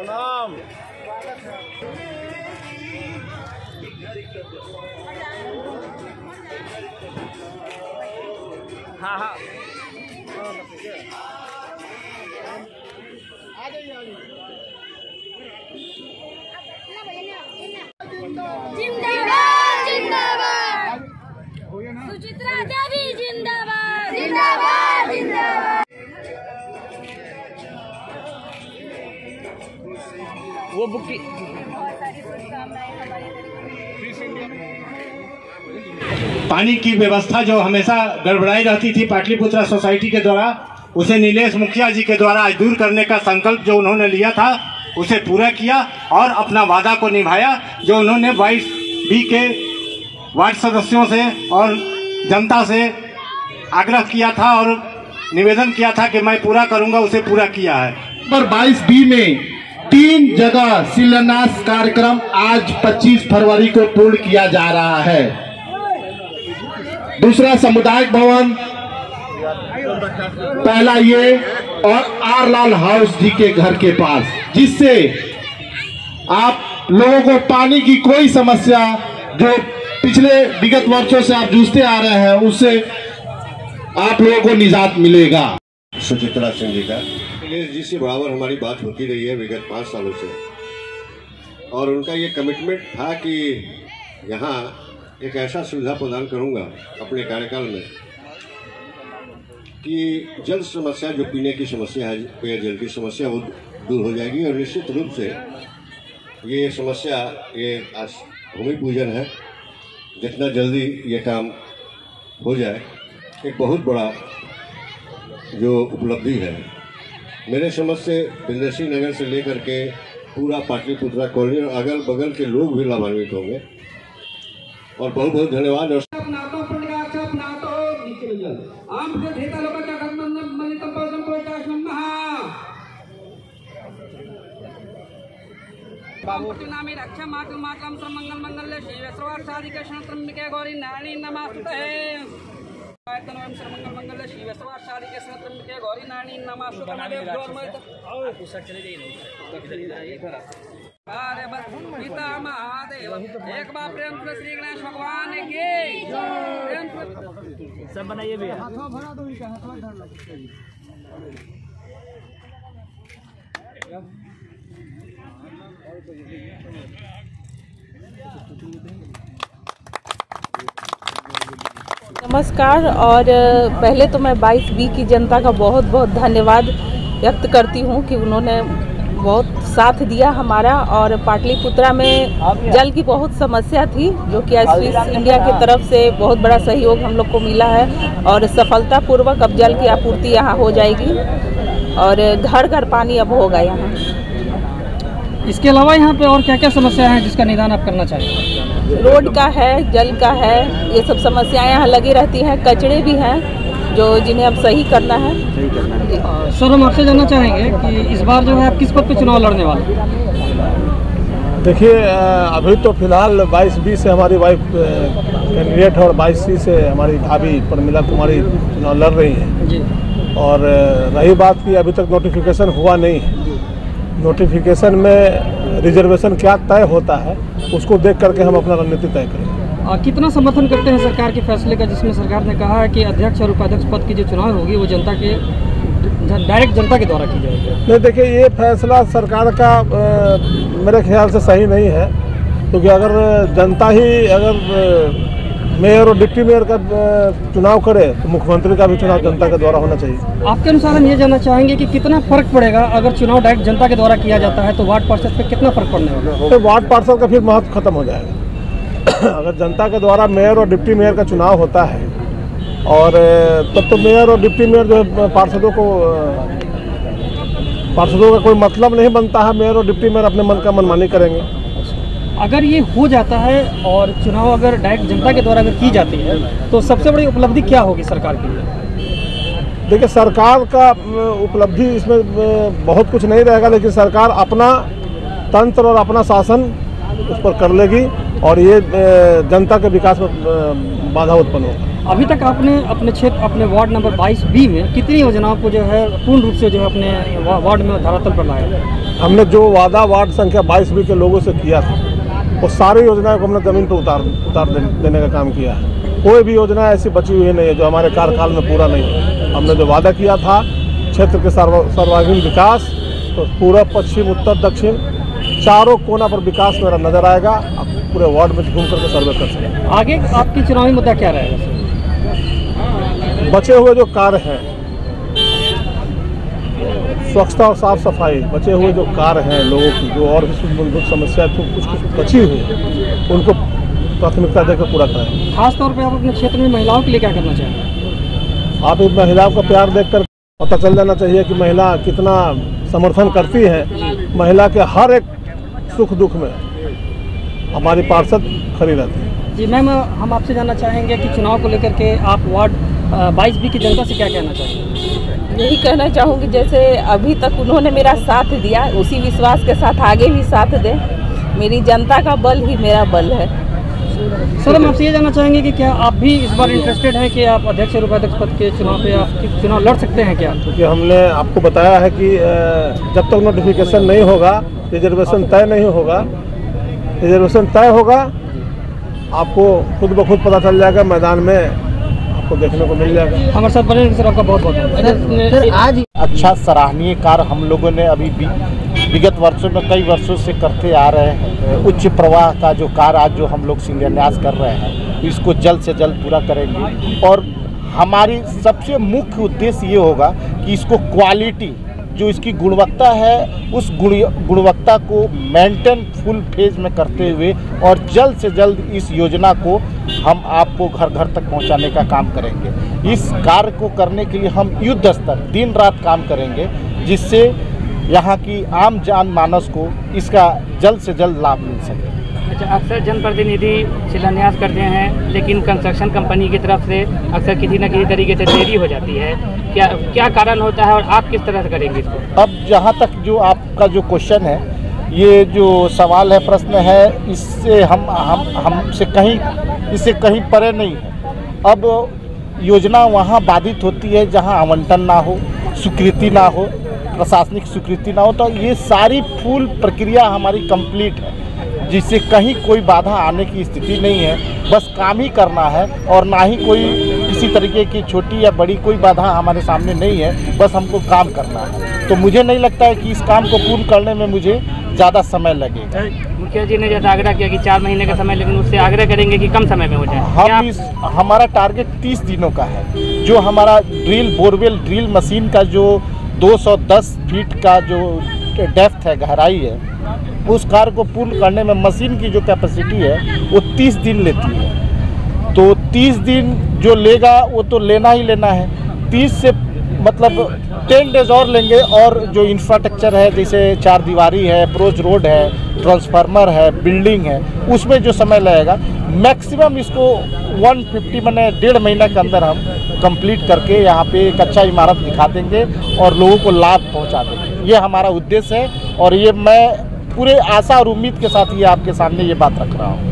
प्रणाम। हाँ हाँ जिंदाबाद जिंदाबाद, सुचित्रा देवी जिंदाबाद जिंदाबाद जिंदाबाद। वो बुक की पानी की व्यवस्था जो हमेशा गड़बड़ाई रहती थी पाटलिपुत्रा सोसाइटी के द्वारा, उसे नीलेश मुखिया जी के द्वारा आज दूर करने का संकल्प जो उन्होंने लिया था उसे पूरा किया और अपना वादा को निभाया जो उन्होंने 22B के वार्ड सदस्यों से और जनता से आग्रह किया था और निवेदन किया था कि मैं पूरा करूंगा, उसे पूरा किया है। नंबर 22B में 3 जगह शिलान्यास कार्यक्रम आज 25 फरवरी को पूर्ण किया जा रहा है। दूसरा सामुदायिक भवन, पहला ये और आरलाल हाउस जी के घर के पास, जिससे आप लोगों को पानी की कोई समस्या जो पिछले विगत वर्षों से आप जूझते आ रहे हैं उससे आप लोगों को निजात मिलेगा। सुचित्रा सिंह जी का नीलेश जी से बराबर हमारी बात होती रही है विगत 5 सालों से, और उनका ये कमिटमेंट था कि यहाँ एक ऐसा सुविधा प्रदान करूँगा अपने कार्यकाल में कि जल समस्या, जो पीने की समस्या है, पेयजल की समस्या, वो दूर हो जाएगी। और निश्चित रूप से ये समस्या, ये आज भूमि पूजन है, जितना जल्दी ये काम हो जाए एक बहुत बड़ा जो उपलब्धि है। मेरे समझ से विदेशी नगर से लेकर के पूरा पाटलिपुत्रा कॉलोनी और अगल बगल के लोग भी लाभान्वित होंगे और बहुत बहुत धन्यवाद। नामी रक्षा मातृ मातरम सर्वमंगल मंगल्ये शिवे सर्वार्थसाधिके शरण्ये गौरी नारायणी नमोस्तुते। सर्वमंगल मंगल्ये शिवे सर्वार्थसाधिके शरण्ये गौरी नारायणी नमोस्तुते। अरे बस पिता महादेव एक बार प्रेम से श्री गणेश भगवान की सब बनाइए भैया। नमस्कार। और पहले तो मैं 22B की जनता का बहुत बहुत धन्यवाद व्यक्त करती हूँ कि उन्होंने बहुत साथ दिया हमारा। और पाटलिपुत्रा में जल की बहुत समस्या थी जो कि स्विस इंडिया की तरफ से बहुत बड़ा सहयोग हम लोग को मिला है और सफलतापूर्वक अब जल की आपूर्ति यहाँ हो जाएगी और घर घर पानी अब होगा यहाँ। इसके अलावा यहाँ पे और क्या क्या समस्या है जिसका निदान आप करना चाहिए? रोड का है, जल का है, ये सब समस्याएं यहाँ लगी रहती हैं। कचड़े भी हैं जो जिन्हें अब सही करना है। सर, हम आपसे जानना चाहेंगे कि इस बार जो है आप किस पद पे चुनाव लड़ने वाले? देखिए, अभी तो फिलहाल 22B से हमारी वाइफ कैंडिडेट है और 22C से हमारी भाभी प्रमिला कुमारी चुनाव लड़ रही हैं जी। और रही बात की अभी तक नोटिफिकेशन हुआ नहीं है। नोटिफिकेशन में रिजर्वेशन क्या तय होता है उसको देख करके हम अपना रणनीति तय करेंगे। कितना समर्थन करते हैं सरकार के फैसले का, जिसमें सरकार ने कहा है कि अध्यक्ष और उपाध्यक्ष पद की जो चुनाव होगी वो जनता के डायरेक्ट जनता के द्वारा की जाएगी? नहीं, देखिए, ये फैसला सरकार का मेरे ख्याल से सही नहीं है, क्योंकि अगर जनता ही अगर मेयर और डिप्टी मेयर का चुनाव करे तो मुख्यमंत्री का भी चुनाव जनता के द्वारा होना चाहिए। आपके अनुसार हम ये जानना चाहेंगे कि कितना फर्क पड़ेगा अगर चुनाव डायरेक्ट जनता के द्वारा किया जाता है तो वार्ड पार्षद पे कितना फर्क पड़ने वाला? तो वार्ड पार्षद का फिर महत्व खत्म हो जाएगा। अगर जनता के द्वारा मेयर और डिप्टी मेयर का चुनाव होता है और तब तो मेयर और डिप्टी मेयर जो पार्षदों का कोई मतलब नहीं बनता है। मेयर और डिप्टी मेयर अपने मन का मनमानी करेंगे। अगर ये हो जाता है और चुनाव अगर डायरेक्ट जनता के द्वारा अगर की जाती है तो सबसे बड़ी उपलब्धि क्या होगी सरकार के लिए? देखिए, सरकार का उपलब्धि इसमें बहुत कुछ नहीं रहेगा, लेकिन सरकार अपना तंत्र और अपना शासन उस पर कर लेगी और ये जनता के विकास में बाधा उत्पन्न होगा। अभी तक आपने अपने क्षेत्र, अपने वार्ड नंबर 22B में कितनी योजनाओं को जो है पूर्ण रूप से जो है अपने वार्ड में धरातल पर लाया? हमने जो वादा वार्ड संख्या 22B के लोगों से किया था वो सारी योजनाओं को हमने ज़मीन पर उतार देने का काम किया है। कोई भी योजना ऐसी बची हुई नहीं है जो हमारे कार्यकाल में पूरा नहीं है। हमने जो वादा किया था क्षेत्र के सर्वांगीण विकास, तो पूर्व पश्चिम उत्तर दक्षिण चारों कोना पर विकास मेरा नजर आएगा। आप पूरे वार्ड में घूम करके सर्वे कर सकते। आगे आपकी चुनावी मुद्दा क्या रहेगा? बचे हुए जो कार्य हैं, स्वच्छता और साफ सफाई, बचे हुए जो कार्य हैं लोगों की, जो और भी मूलभूत समस्या तो कुछ बची हुई है, उनको प्राथमिकता देकर पूरा करें। खासतौर पर आप अपने क्षेत्र में महिलाओं के लिए क्या करना चाहेंगे? आप इस महिलाओं का प्यार देखकर पता चल जाना चाहिए कि महिला कितना समर्थन करती है। महिला के हर एक सुख दुख में हमारी पार्षद खड़ी रहती है। जी मैम, हम आपसे जानना चाहेंगे कि चुनाव को लेकर के आप वार्ड 22B की जनता से क्या कहना चाहेंगे? यही कहना चाहूँगी जैसे अभी तक उन्होंने मेरा साथ दिया, उसी विश्वास के साथ आगे भी साथ दें। मेरी जनता का बल ही मेरा बल है। सर, हम आपसे ये जानना चाहेंगे कि क्या आप भी इस बार इंटरेस्टेड हैं कि आप अध्यक्ष और उपाध्यक्ष पद के चुनाव पे आप चुनाव लड़ सकते हैं क्या? क्योंकि हमने आपको बताया है कि जब तक नोटिफिकेशन नहीं होगा, रिजर्वेशन तय नहीं होगा, रिजर्वेशन तय होगा आपको खुद ब खुद पता चल जाएगा, मैदान में आपको देखने को मिल जाएगा। हमारे साथ बने सर, आपका बहुत बहुत आज अच्छा सराहनीय कार्य हम लोगों ने अभी विगत वर्षों में कई वर्षों से करते आ रहे हैं। उच्च प्रवाह का जो कार्य आज जो हम लोग शिलान्यास कर रहे हैं, इसको जल्द से जल्द पूरा करेंगे। और हमारी सबसे मुख्य उद्देश्य ये होगा कि इसको क्वालिटी, जो इसकी गुणवत्ता है, उस गुणवत्ता को मेंटेन फुल फेज में करते हुए और जल्द से जल्द इस योजना को हम आपको घर घर तक पहुंचाने का काम करेंगे। इस कार्य को करने के लिए हम युद्ध स्तर दिन रात काम करेंगे, जिससे यहाँ की आम जनमानस को इसका जल्द से जल्द लाभ मिल सके। अच्छा, अक्सर जनप्रतिनिधि शिलान्यास करते हैं, लेकिन कंस्ट्रक्शन कंपनी की तरफ से अक्सर किसी न किसी तरीके से देरी हो जाती है। क्या कारण होता है और आप किस तरह से करेंगे इसको? अब जहाँ तक जो आपका जो क्वेश्चन है, ये जो सवाल है, प्रश्न है, इससे हमसे इससे कहीं परे नहीं है। अब योजना वहाँ बाधित होती है जहाँ आवंटन ना हो, स्वीकृति ना हो, प्रशासनिक स्वीकृति ना हो। तो ये सारी फुल प्रक्रिया हमारी कंप्लीट है, जिससे कहीं कोई बाधा आने की स्थिति नहीं है। बस काम ही करना है और ना ही कोई किसी तरीके की छोटी या बड़ी कोई बाधा हमारे सामने नहीं है। बस हमको काम करना है। तो मुझे नहीं लगता है कि इस काम को पूर्ण करने में मुझे ज़्यादा समय लगेगा। मुखिया जी ने जैसा आग्रह किया कि 4 महीने का समय, लेकिन उससे आग्रह करेंगे कि कम समय में हो जाए। हमारा टारगेट 30 दिनों का है। जो हमारा बोरवेल ड्रिल मशीन का जो 210 फीट का जो डेप्थ है, गहराई है, उस कार्य को पूर्ण करने में मशीन की जो कैपेसिटी है वो 30 दिन लेती है। तो 30 दिन जो लेगा वो तो लेना ही लेना है। 30 से मतलब 10 डेज और लेंगे। और जो इंफ्रास्ट्रक्चर है, जैसे 4 दीवारी है, अप्रोच रोड है, ट्रांसफार्मर है, बिल्डिंग है, उसमें जो समय लगेगा मैक्सिमम इसको 150 मैंने 1.5 महीने के अंदर हम कंप्लीट करके यहाँ पे एक अच्छा इमारत दिखा देंगे और लोगों को लाभ पहुँचा देंगे। ये हमारा उद्देश्य है और ये मैं पूरे आशा और उम्मीद के साथ ये आपके सामने ये बात रख रहा हूँ।